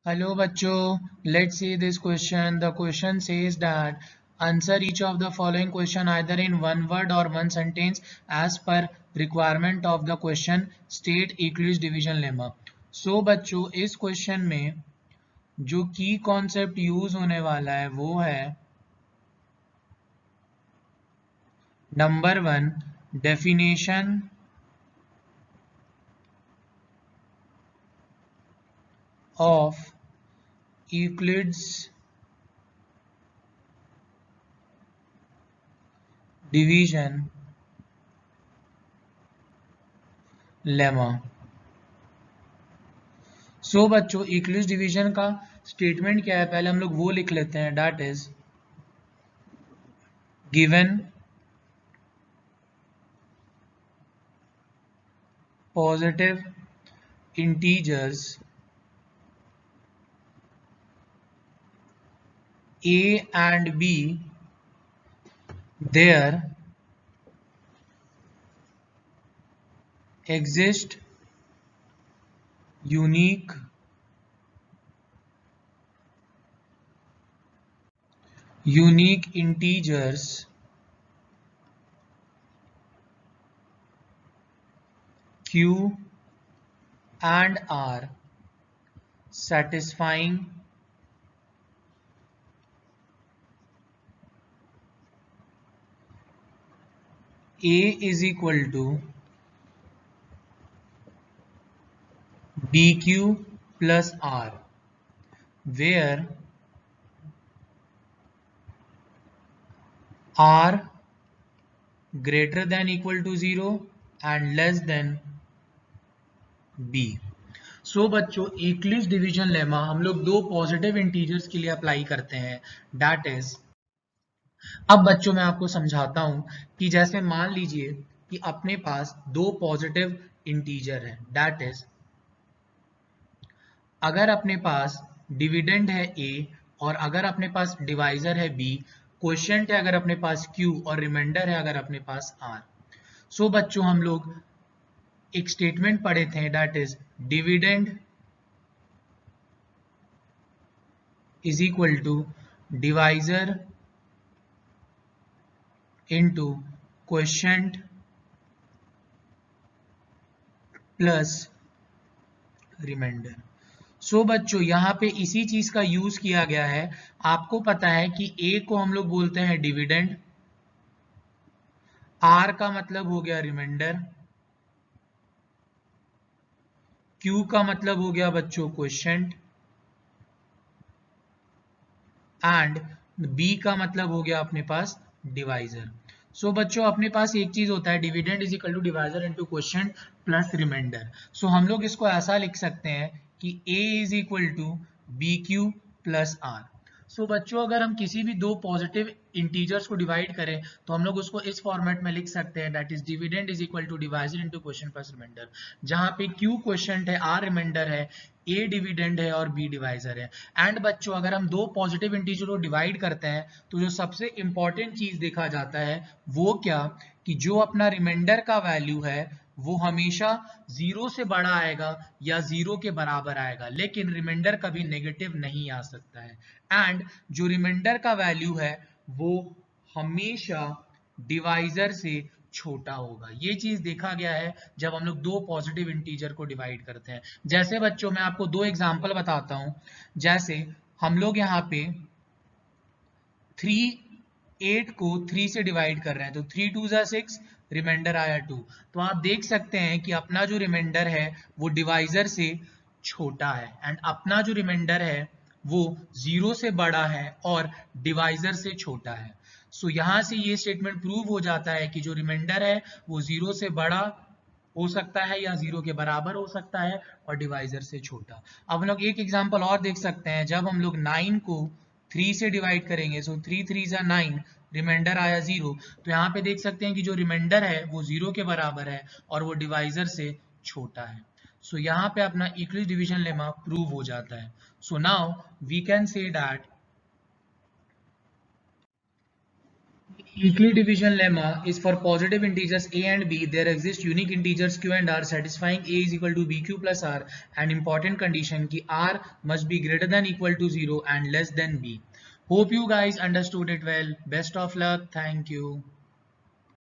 Hello bachcho, let's see this question. The question says that answer each of the following question either in one word or one sentence as per requirement of the question. State Euclid's division lemma. So बच्चों इस question में जो की concept use होने वाला है वो है number 1 definition of Euclid's division lemma. सो बच्चों यूक्लिड्स डिवीजन का स्टेटमेंट क्या है पहले हम लोग वो लिख लेते हैं that is given positive integers a and b there exist unique integers q and r satisfying a is equal to bq plus r where r greater than equal to 0 and less than b. सो बच्चों Euclid's division lemma हम लोग दो positive integers के लिए apply करते हैं that is अब बच्चों मैं आपको समझाता हूं कि जैसे मान लीजिए कि अपने पास दो पॉजिटिव इंटीजर है दैट इज अगर अपने पास डिविडेंड है a और अगर अपने पास डिवाइजर है b क्वोशिएंट है अगर अपने पास q और रिमाइंडर है अगर अपने पास r. सो बच्चों हम लोग एक स्टेटमेंट पढ़े थे that is dividend is equal to divisor into quotient plus remainder. So बच्चों यहाँ पे इसी चीज का यूज किया गया है. आपको पता है कि a को हम लोग बोलते हैं डिविडेंड, r का मतलब हो गया रिमाइंडर, q का मतलब हो गया बच्चों क्वोशिएंट एंड b का मतलब हो गया अपने पास डिवाइजर. सो बच्चों अपने पास एक चीज होता है dividend is equal to divisor into quotient plus remainder. So हम लोग इसको ऐसा लिख सकते हैं कि a is equal to b q plus r. So बच्चों अगर हम किसी भी दो पॉजिटिव इंटीजर्स को डिवाइड करें तो हम लोग उसको इस फॉर्मेट में लिख सकते हैं that is dividend is equal to divisor into quotient plus remainder, जहां पे q क्वोशिएंट है, r रिमाइंडर है, a डिविडेंड है और b डिवाइजर है. एंड बच्चों अगर हम दो पॉजिटिव इंटीजर को डिवाइड करते हैं तो जो सबसे इंपॉर्टेंट चीज देखा जाता है वो क्या कि जो अपना रिमाइंडर का वैल्यू है वो हमेशा जीरो से बड़ा आएगा या जीरो के बराबर आएगा, लेकिन रिमाइंडर कभी नेगेटिव नहीं आ सकता है. एंड जो रिमाइंडर का वैल्यू है वो हमेशा डिवाइजर से छोटा होगा. ये चीज देखा गया है जब हम लोग दो पॉजिटिव इंटीजर को डिवाइड करते हैं. जैसे बच्चों मैं आपको दो एग्जांपल बताता हूं. जैसे हम लोग यहाँ पे 8 को 3 से डिवाइड कर रहे हैं तो 3 2 जा 6, रिमाइंडर आया 2. तो आप देख सकते हैं कि अपना जो रिमाइंडर है वो डिवाइजर से छोटा है एंड अपना जो रिमाइंडर है वो जीरो से बड़ा है और डिवाइजर से छोटा है. सो यहां से ये स्टेटमेंट प्रूव हो जाता है कि जो रिमाइंडर है वो जीरो से बड़ा हो सकता है या जीरो के बराबर हो सकता है और डिवाइजर से छोटा. अब हम लोग एक एग्जांपल और देख सकते हैं. जब हम लोग 9 को 3 से डिवाइड करेंगे सो 3 3 जा 9, रिमाइंडर आया 0. तो यहाँ पे देख सकते हैं कि जो रिमाइंडर है वो 0 के बराबर है और वो डिवाइजर से छोटा है. सो यहाँ पे अपना यूक्लिड डिवीजन लेमा प्रूव हो जाता है. So now we can say that Euclid division lemma is for positive integers a and b. There exist unique integers q and r satisfying a is equal to bq plus r. An important condition ki r must be greater than equal to 0 and less than b. Hope you guys understood it well. Best of luck. Thank you.